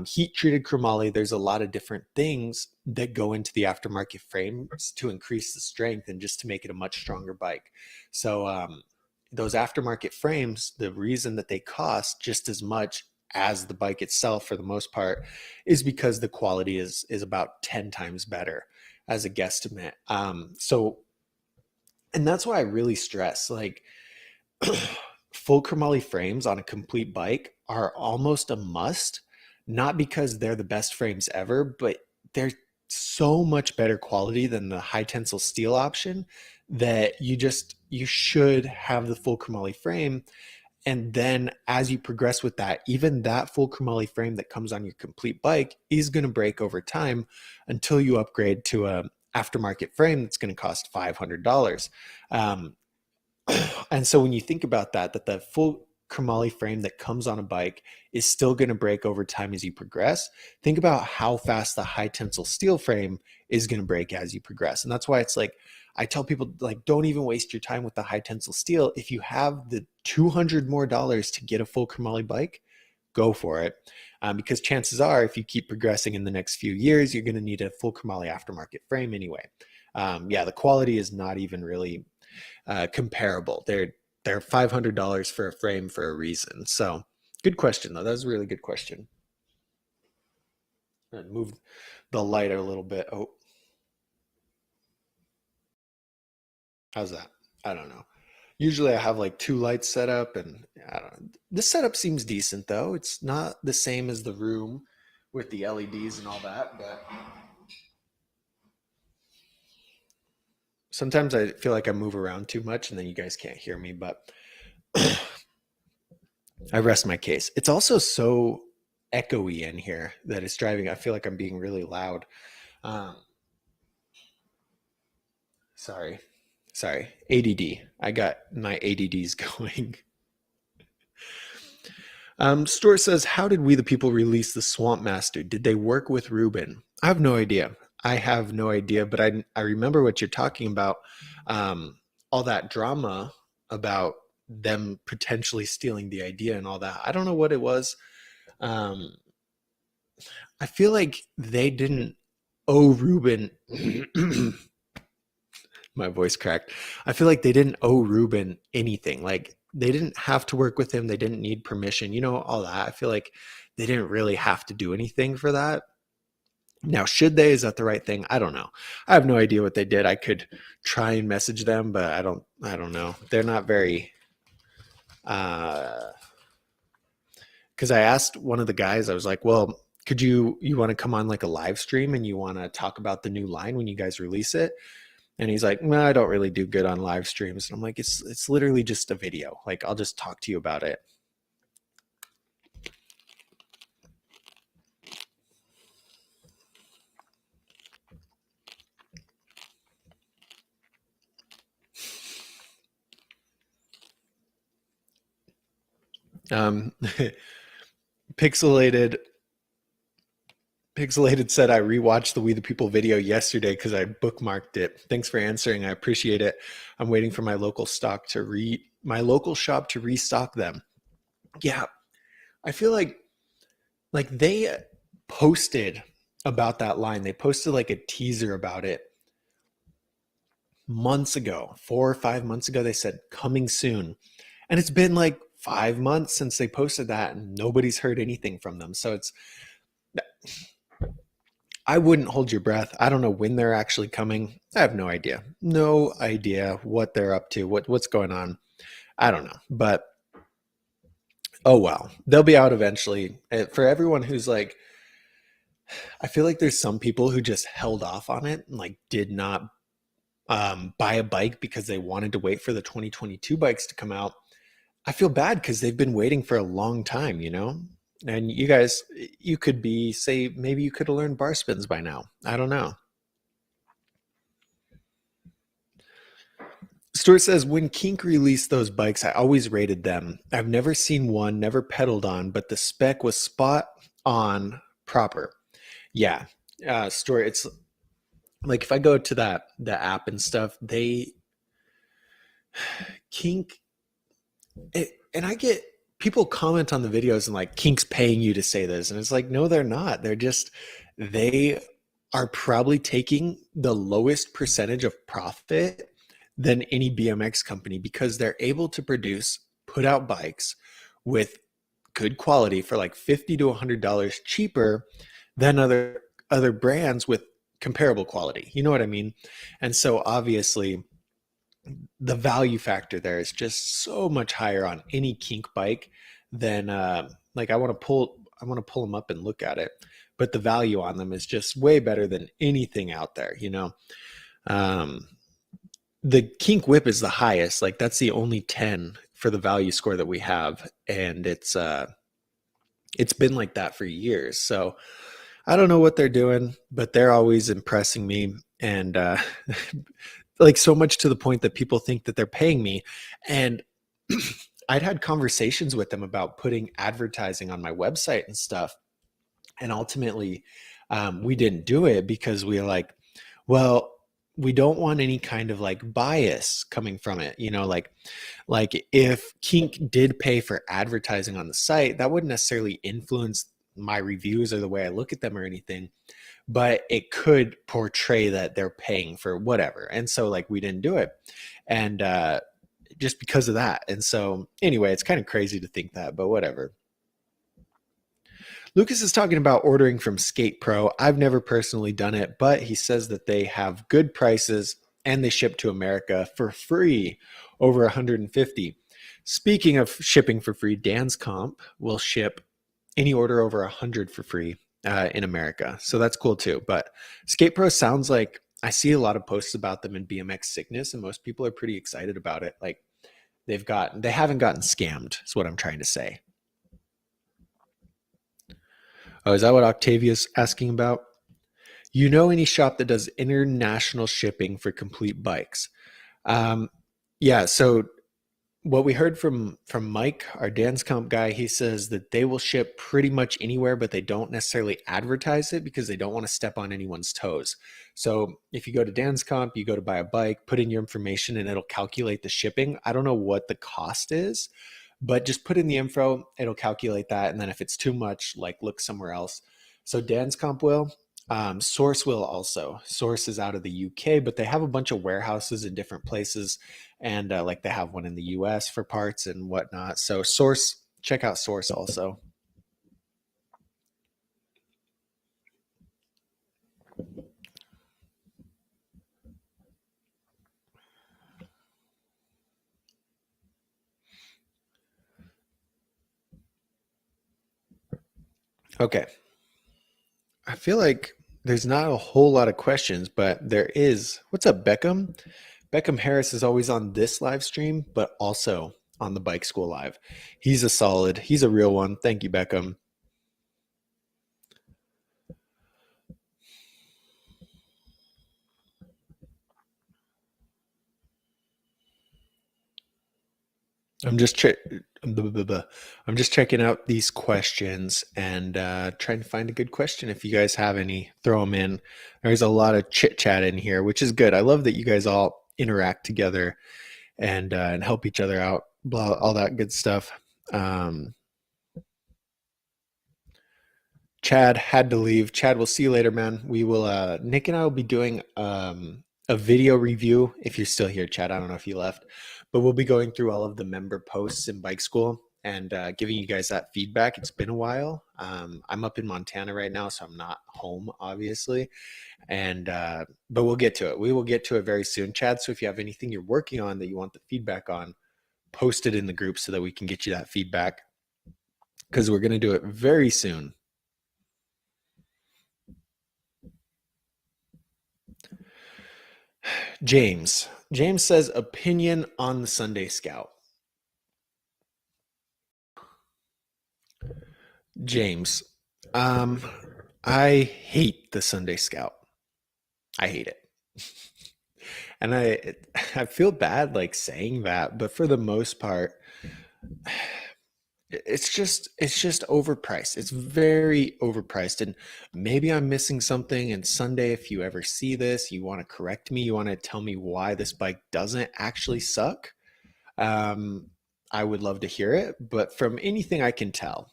heat-treated chromoly. There's a lot of different things that go into the aftermarket frames to increase the strength and just to make it a much stronger bike. So those aftermarket frames, the reason that they cost just as much as the bike itself for the most part is because the quality is about 10 times better as a guesstimate. So, and that's why I really stress like full chromoly frames on a complete bike are almost a must, not because they're the best frames ever, but they're so much better quality than the high tensile steel option that you should have the full chromoly frame. And then as you progress with that, even that full chromoly frame that comes on your complete bike is going to break over time until you upgrade to a aftermarket frame that's going to cost $500. And so when you think about that the full chromoly frame that comes on a bike is still going to break over time as you progress, think about how fast the high tensile steel frame is going to break as you progress. And that's why it's like, I tell people, like, don't even waste your time with the high tensile steel. If you have the $200 more to get a full chromoly bike, go for it. Because chances are, if you keep progressing in the next few years, you're going to need a full chromoly aftermarket frame anyway. Yeah, the quality is not even really comparable. They're $500 for a frame for a reason. So good question though. That was a really good question. Move the light a little bit. Oh, how's that? I don't know. Usually I have like two lights set up and I don't know. This setup seems decent though. It's not the same as the room with the LEDs and all that, but sometimes I feel like I move around too much and then you guys can't hear me, but I rest my case. It's also so echoey in here that it's driving. I feel like I'm being really loud. Um, sorry. Sorry. ADD. I got my ADDs going. Stuart says, how did We the People release the Swamp Master? Did they work with Ruben? I have no idea. I have no idea, but I remember what you're talking about. All that drama about them potentially stealing the idea and all that. I don't know what it was. Um, I feel like they didn't owe Ruben. My voice cracked. I feel like they didn't owe Ruben anything. Like they didn't have to work with him. They didn't need permission, all that. I feel like they didn't really have to do anything for that. Now, should they? Is that the right thing? I don't know. I have no idea what they did. I could try and message them, but I don't know. They're not very because I asked one of the guys, I was like, well, could you want to come on like a live stream and you want to talk about the new line when you guys release it? And he's like, no, I don't really do good on live streams. And I'm like, it's literally just a video. Like, I'll just talk to you about it. Pixelated said, I rewatched the We the People video yesterday because I bookmarked it. Thanks for answering. I appreciate it. I'm waiting for my local shop to restock them. Yeah, I feel like they posted about that line. They posted like a teaser about it months ago, 4 or 5 months ago. They said coming soon, and it's been like 5 months since they posted that, and nobody's heard anything from them. So I wouldn't hold your breath. I don't know when they're actually coming. I have no idea. No idea what they're up to, what's going on. I don't know. But oh well, they'll be out eventually. For everyone who's like, I feel like there's some people who just held off on it and like did not buy a bike because they wanted to wait for the 2022 bikes to come out. I feel bad because they've been waiting for a long time, And you guys, you could maybe you could have learned bar spins by now. I don't know. Stuart says, when Kink released those bikes, I always rated them. I've never seen one, never pedaled on, but the spec was spot on proper. Yeah. Stuart, Like if I go to the app and stuff, they Kink and I get people comment on the videos and like Kink's paying you to say this, and it's like no, they're not. They are probably taking the lowest percentage of profit than any BMX company because they're able to put out bikes with good quality for like 50 to $100 cheaper than other brands with comparable quality. You know what I mean? And so obviously the value factor there is just so much higher on any kink bike than like I want to pull them up and look at it, but the value on them is just way better than anything out there, you know. um, the kink whip is the highest, like that's the only 10 for the value score that we have, and it's been like that for years. So I don't know what they're doing, but they're always impressing me. And like so much to the point that people think that they're paying me. And I'd had conversations with them about putting advertising on my website and stuff. And ultimately, we didn't do it because we were like, well, we don't want any kind of like bias coming from it. You know, like if Kink did pay for advertising on the site, that wouldn't necessarily influence my reviews or the way I look at them or anything, but it could portray that they're paying for whatever. And so like we didn't do it. And just because of that. And so anyway, it's kind of crazy to think that, but whatever. Lucas is talking about ordering from Skate Pro. I've never personally done it, but he says that they have good prices and they ship to America for free, over 150. Speaking of shipping for free, Dan's Comp will ship any order over 100 for free in America. So that's cool too. But Skate Pro sounds like I see a lot of posts about them in BMX Sickness, and most people are pretty excited about it. Like they haven't gotten scammed, is what I'm trying to say. Oh, is that what Octavia's asking about? You know any shop that does international shipping for complete bikes? Um, yeah, so what we heard from Mike, our Dan's Comp guy, he says that they will ship pretty much anywhere, but they don't necessarily advertise it because they don't want to step on anyone's toes. So if you go to Dan's Comp, you go to buy a bike, put in your information, and it'll calculate the shipping. I don't know what the cost is, but just put in the info, it'll calculate that. And then if it's too much, like look somewhere else. So Dan's Comp will. Source will also. Source is out of the UK, but they have a bunch of warehouses in different places, and like they have one in the US for parts and whatnot. So Source, check out Source also. Okay, I feel like there's not a whole lot of questions, but there is. What's up, Beckham? Beckham Harris is always on this live stream, but also on the Bike School Live. He's a real one. Thank you, Beckham. I'm just che- I'm just checking out these questions and trying to find a good question. If you guys have any, throw them in. There's a lot of chit chat in here, which is good. I love that you guys all interact together and help each other out. Blah, all that good stuff. Um, Chad had to leave. Chad, we'll see you later, man. We will. Nick and I will be doing a video review. If you're still here, Chad, I don't know if you left, but we'll be going through all of the member posts in Bike School and giving you guys that feedback. It's been a while. I'm up in Montana right now, so I'm not home, obviously. And but we'll get to it. We will get to it very soon, Chad. So if you have anything you're working on that you want the feedback on, post it in the group so that we can get you that feedback because we're going to do it very soon. James. James says opinion on the Sunday Scout. James. Um, I hate the Sunday Scout. I hate it. And I feel bad like saying that, but for the most part, it's just overpriced. It's very overpriced. And maybe I'm missing something. And Sunday, if you ever see this, you want to correct me, you want to tell me why this bike doesn't actually suck. Um, I would love to hear it. But from anything I can tell,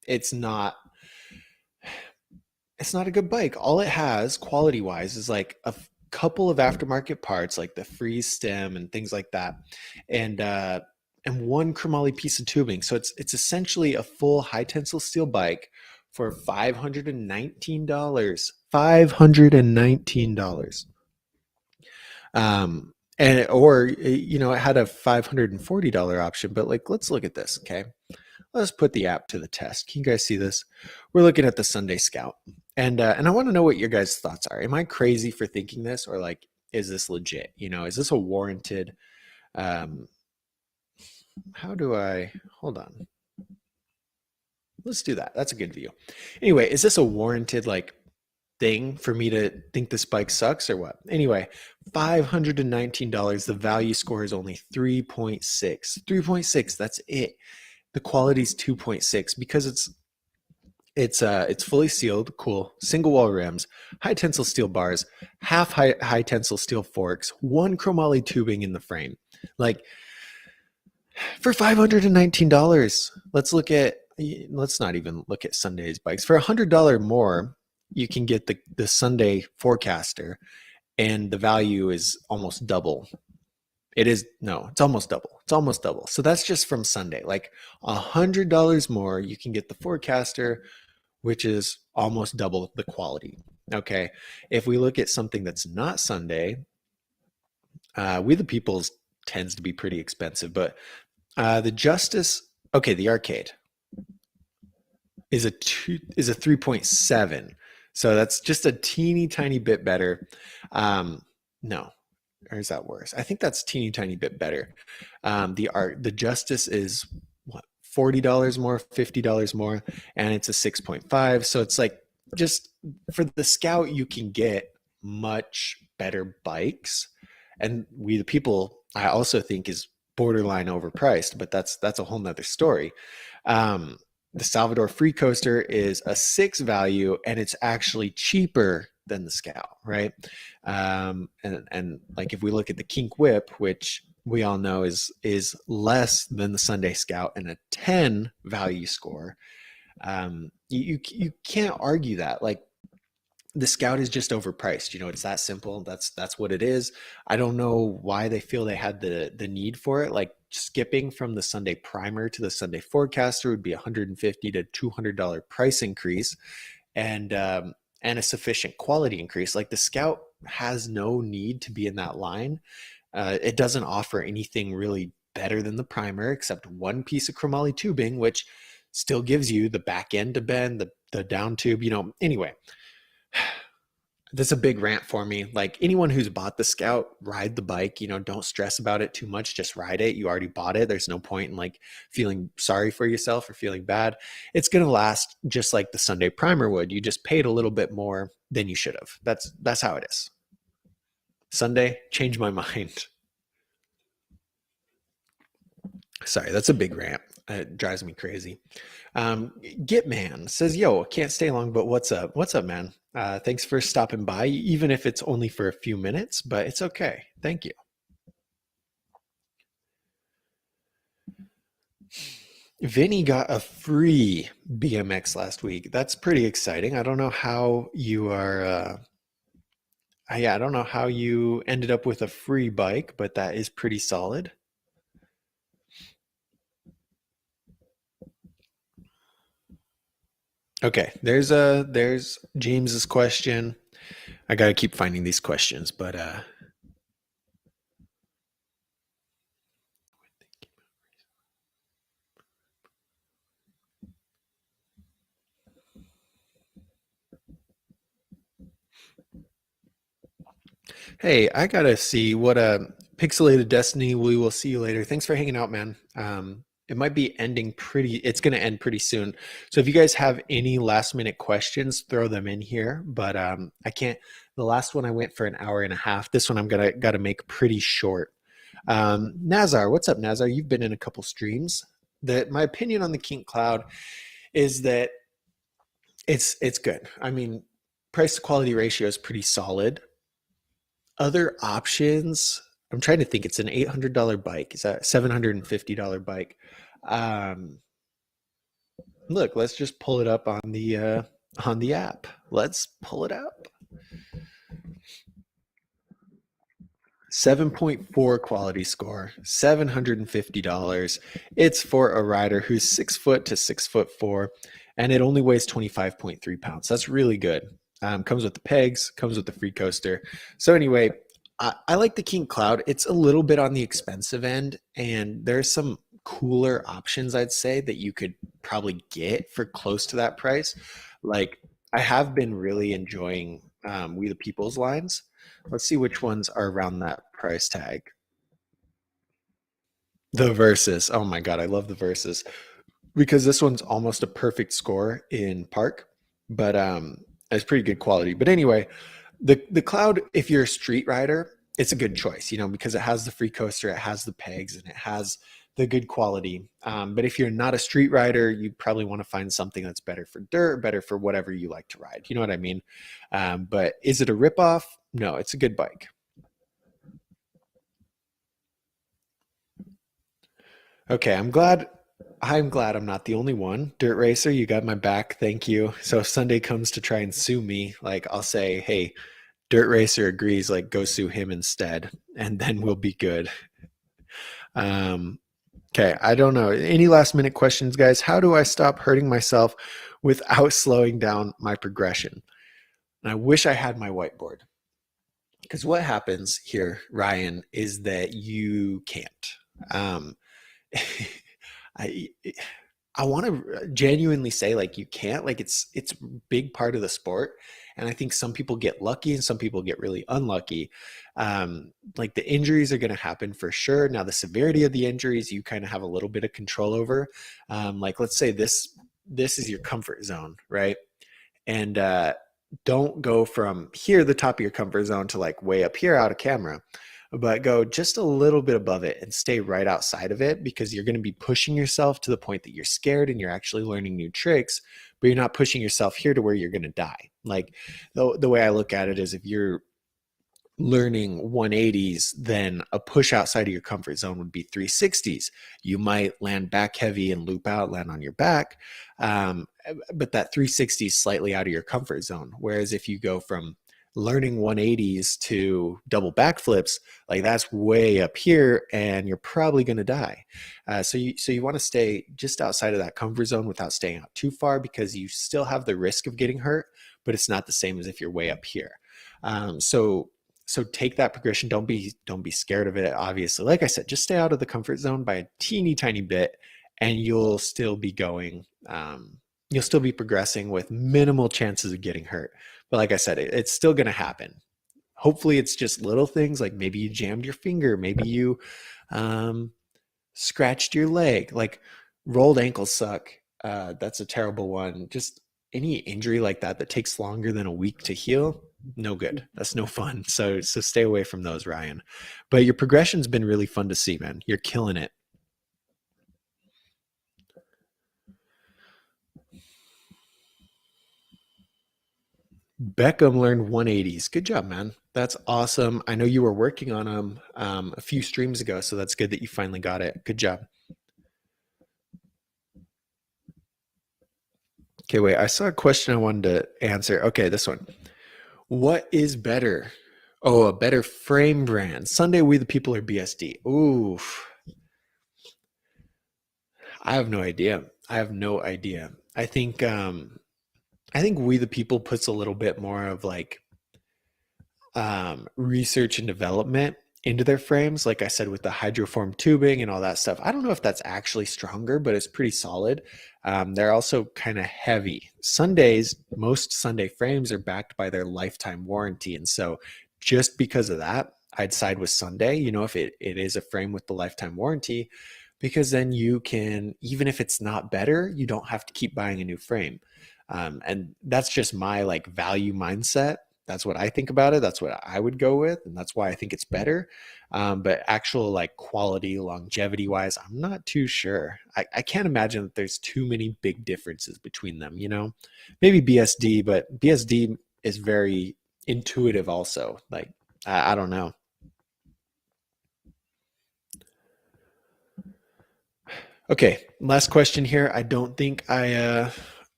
it's not it's not a good bike. All it has, quality wise, is like couple of aftermarket parts, like the freeze stem and things like that, and one chromoly piece of tubing. So it's essentially a full high tensile steel bike for $519. $519. And or it had a $540 option, but like let's look at this, okay? Let's put the app to the test. Can you guys see this? We're looking at the Sunday Scout, and I want to know what your guys' thoughts are. Am I crazy for thinking this, or like, is this legit? Is this a warranted? Um, how do I hold on? Let's do that. That's a good view. Anyway, is this a warranted like thing for me to think this bike sucks or what? Anyway, $519. The value score is only 3.6. 3.6. That's it. The quality is 2.6 because it's fully sealed, cool, single wall rims, high tensile steel bars, half high tensile steel forks, one chromoly tubing in the frame. Like for $519, let's not even look at Sunday's bikes. For $100 more, you can get the Sunday Forecaster, and the value is almost double. It's almost double. It's almost double. So that's just from Sunday. Like $100 more, you can get the Forecaster, which is almost double the quality. Okay. If we look at something that's not Sunday, We the Peoples tends to be pretty expensive, but the Justice, okay, the Arcade is a 3.7. So that's just a teeny tiny bit better. No, or is that worse? I think that's teeny tiny bit better. The Justice is what, $40 more, $50 more, and it's a 6.5. So it's like, just for the Scout, you can get much better bikes. And We the People, I also think, is borderline overpriced, but that's a whole nother story. The Salvador Free Coaster is a 6 value, and it's actually cheaper than the Scout, right? And like, if we look at the Kink Whip, which we all know is less than the Sunday Scout and a 10 value score, you can't argue that. Like, the Scout is just overpriced. It's that simple. That's what it is. I don't know why they feel they had the need for it. Like, skipping from the Sunday Primer to the Sunday Forecaster would be $150 to $200 price increase, and a sufficient quality increase. Like, the Scout has no need to be in that line. It doesn't offer anything really better than the Primer, except one piece of chromoly tubing, which still gives you the back end to bend, the down tube. Anyway, that's a big rant for me. Like, anyone who's bought the Scout, ride the bike. Don't stress about it too much. Just ride it. You already bought it. There's no point in like feeling sorry for yourself or feeling bad. It's going to last just like the Sunday Primer would. You just paid a little bit more than you should have. That's how it is. Sunday, change my mind. Sorry, that's a big rant. It drives me crazy. Gitman says, yo, can't stay long, but what's up? What's up, man? Thanks for stopping by, even if it's only for a few minutes, but it's okay. Thank you. Vinny got a free BMX last week. That's pretty exciting. I don't know how you are. Yeah, I don't know how you ended up with a free bike, but that is pretty solid. Okay, there's James's question. I gotta keep finding these questions, but hey, I gotta see what Pixelated Destiny. We will see you later. Thanks for hanging out, man. It might be ending it's gonna end pretty soon. So if you guys have any last minute questions, throw them in here. But I can't. The last one I went for an hour and a half. This one I'm gotta make pretty short. Nazar, what's up, Nazar? You've been in a couple streams. my opinion on the Kink Cloud is that it's good. I mean, price to quality ratio is pretty solid. Other options, I'm trying to think. It's an $800 bike. Is that $750 bike? Um, Look, let's just pull it up on the app. Let's pull it up. 7.4 quality score, $750. It's for a rider who's 6 foot to 6'4", and it only weighs 25.3 pounds. That's really good. Comes with the pegs, comes with the free coaster. So anyway, I like the King Cloud. It's a little bit on the expensive end, and there's some cooler options, I'd say, that you could probably get for close to that price. Like, I have been really enjoying We the People's lines. Let's see which ones are around that price tag. The Versus. Oh my God, I love the Versus because this one's almost a perfect score in park, but it's pretty good quality. But anyway, the Cloud, if you're a street rider, it's a good choice, because it has the free coaster, it has the pegs, and it has the good quality. But if you're not a street rider, you probably want to find something that's better for dirt, better for whatever you like to ride. You know what I mean? But is it a ripoff? No, it's a good bike. Okay, I'm glad I'm not the only one. Dirt Racer, you got my back. Thank you. So if Sunday comes to try and sue me, like I'll say, "Hey, Dirt Racer agrees, like go sue him instead." And then we'll be good. Um, okay, I don't know. Any last minute questions, guys? How do I stop hurting myself without slowing down my progression? And I wish I had my whiteboard. Because what happens here, Ryan, is that you can't. Um, I I want to genuinely say, like, you can't, like, it's a big part of the sport, and I think some people get lucky and some people get really unlucky. Like, the injuries are going to happen for sure. Now the severity of the injuries you kind of have a little bit of control over. Like, let's say this is your comfort zone, right? And don't go from here, the top of your comfort zone, to like way up here out of camera, but go just a little bit above it and stay right outside of it, because you're going to be pushing yourself to the point that you're scared and you're actually learning new tricks, but you're not pushing yourself here to where you're going to die. Like, the way I look at it is, if you're learning 180s, then a push outside of your comfort zone would be 360s. You might land back heavy and loop out, land on your back. Um, but that 360 is slightly out of your comfort zone. Whereas if you go from learning 180s to double backflips, like, that's way up here and you're probably going to die. So you want to stay just outside of that comfort zone without staying out too far, because you still have the risk of getting hurt, but it's not the same as if you're way up here. So take that progression. Don't be scared of it. Obviously, like I said, just stay out of the comfort zone by a teeny tiny bit, and you'll still be going. You'll still be progressing with minimal chances of getting hurt. But like I said, it's still going to happen. Hopefully, it's just little things, like maybe you jammed your finger, maybe you um, scratched your leg. Like, rolled ankles suck. That's a terrible one. Just any injury like that that takes longer than a week to heal, no good. That's no fun. So stay away from those, Ryan. But your progression's been really fun to see, man. You're killing it. Beckham learned 180s. Good job, man. That's awesome. I know you were working on them a few streams ago, so that's good that you finally got it. Good job. Okay, wait. I saw a question I wanted to answer. Okay, this one. What is better? Oh, a better frame brand. Sunday We the People or BSD? Ooh, I have no idea. I have no idea. I think We the People puts a little bit more of like research and development into their frames. Like I said, with the hydroform tubing and all that stuff. I don't know if that's actually stronger, but it's pretty solid. They're also kind of heavy. Most Sunday frames are backed by their lifetime warranty. And so just because of that, I'd side with Sunday, if it is a frame with the lifetime warranty, because then you can, even if it's not better, you don't have to keep buying a new frame. And that's just my like value mindset. That's what I think about it. That's what I would go with, and that's why I think it's better. But actual like quality, longevity wise, I'm not too sure. I can't imagine that there's too many big differences between them. Maybe BSD, but BSD is very intuitive also. Like I don't know. Okay, last question here. I don't think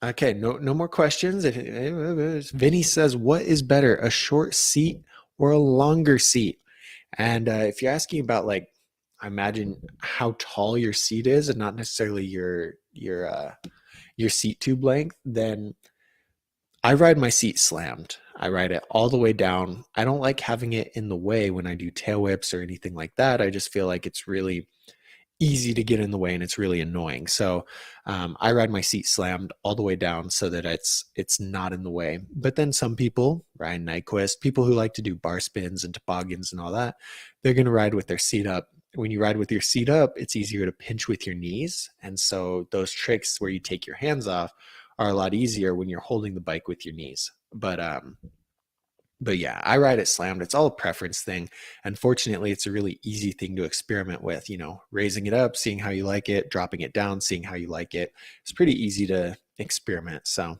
okay, no more questions. Vinny says, what is better, a short seat or a longer seat? And if you're asking about like, I imagine how tall your seat is and not necessarily your seat tube length, then I ride my seat slammed. I ride it all the way down. I don't like having it in the way when I do tail whips or anything like that. I just feel like it's really easy to get in the way and it's really annoying. So I ride my seat slammed all the way down so that it's not in the way. But then some people, Ryan Nyquist, people who like to do bar spins and toboggans and all that, they're going to ride with their seat up. When you ride with your seat up, it's easier to pinch with your knees. And so those tricks where you take your hands off are a lot easier when you're holding the bike with your knees. But yeah, I ride it slammed. It's all a preference thing. Unfortunately, it's a really easy thing to experiment with, raising it up, seeing how you like it, dropping it down, seeing how you like it. It's pretty easy to experiment. So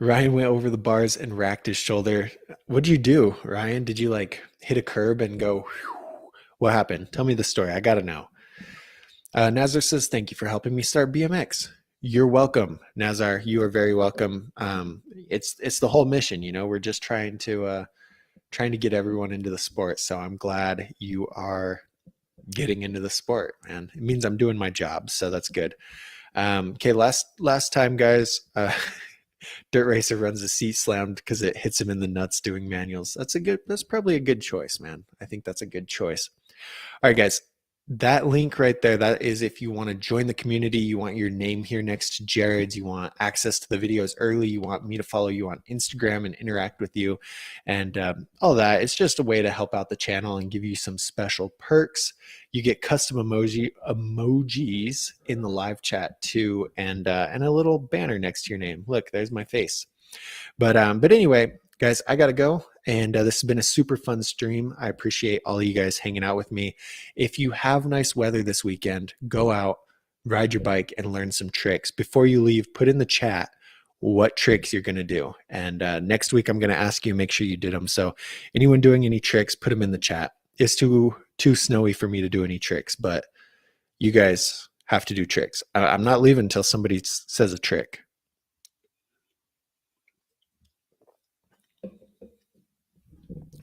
Ryan went over the bars and racked his shoulder. What'd you do, Ryan? Did you like hit a curb and go, whew? What happened? Tell me the story. I got to know. Nazar says, thank you for helping me start BMX. You're welcome, Nazar. You are very welcome. It's the whole mission, we're just trying to get everyone into the sport. So I'm glad you are getting into the sport, man. It means I'm doing my job. So that's good. Okay. Last time, guys, Dirt Racer runs a seat slammed because it hits him in the nuts doing manuals. That's probably a good choice, man. I think that's a good choice. All right, guys. That link right there, that is if you want to join the community, you want your name here next to Jared's, you want access to the videos early, you want me to follow you on Instagram and interact with you, and all that. It's just a way to help out the channel and give you some special perks. You get custom emojis in the live chat too, and a little banner next to your name. Look, there's my face. But anyway, guys, I gotta go. And this has been a super fun stream. I appreciate all of you guys hanging out with me. If you have nice weather this weekend, go out, ride your bike, and learn some tricks. Before you leave, put in the chat what tricks you're gonna do. And next week, I'm gonna ask you, make sure you did them. So anyone doing any tricks, put them in the chat. It's too snowy for me to do any tricks, but you guys have to do tricks. I'm not leaving until somebody says a trick.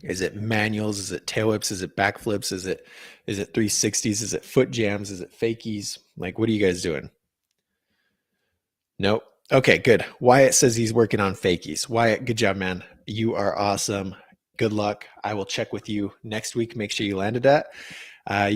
Is it manuals? Is it tail whips? Is it backflips? Is it 360s? Is it foot jams? Is it fakies? Like, what are you guys doing? Nope. Okay, good. Wyatt says he's working on fakies. Wyatt, good job, man. You are awesome. Good luck. I will check with you next week. Make sure you landed that. You